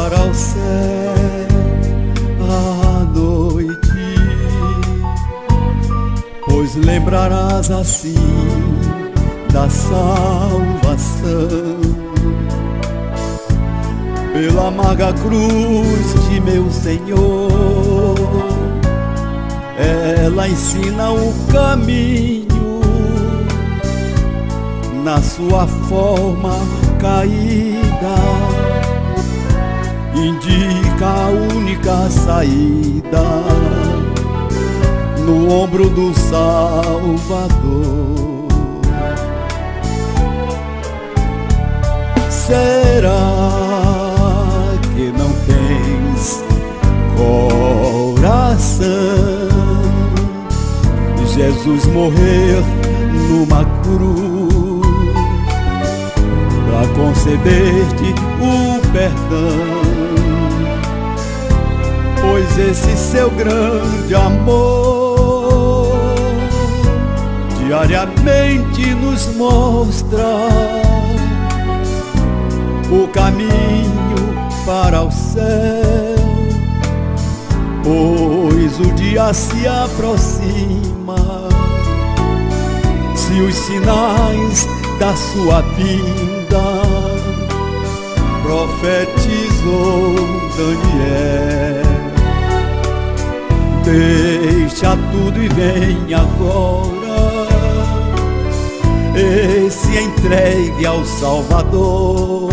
para o céu à noite, pois lembrarás assim da salvação. Pela amarga cruz de meu Senhor, ela ensina o caminho. Na sua forma caída, indica a única saída no ombro do Salvador. Será que não tens coração? Jesus morrer numa cruz pra conceder-te o perdão, pois esse seu grande amor diariamente nos mostra o caminho para o céu, pois o dia se aproxima. Se os sinais da sua vinda profetizou Daniel, deixa tudo e vem agora, e se entregue ao Salvador,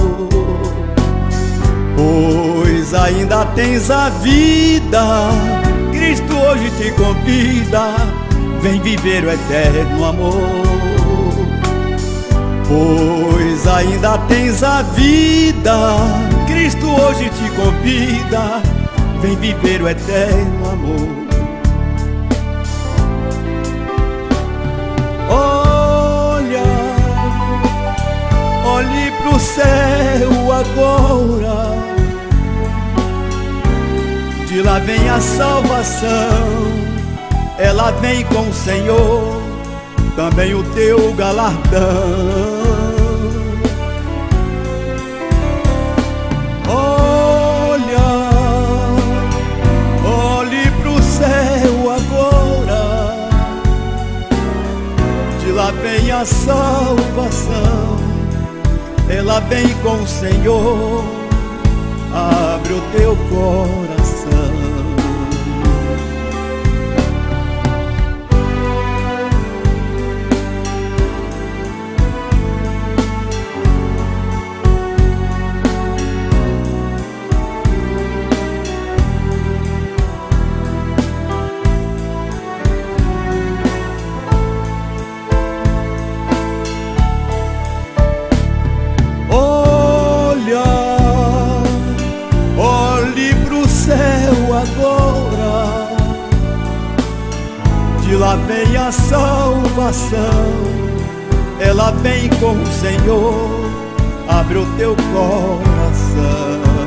pois ainda tens a vida. Cristo hoje te convida, vem viver o eterno amor. Pois ainda tens a vida, Cristo hoje te convida, vem viver o eterno amor. Olhe pro céu agora, de lá vem a salvação, ela vem com o Senhor, também o teu galardão. Olhe pro céu agora, de lá vem a salvação, ela vem com o Senhor, abre o teu coração. Agora, de lá vem a salvação, ela vem com o Senhor, abre o teu coração.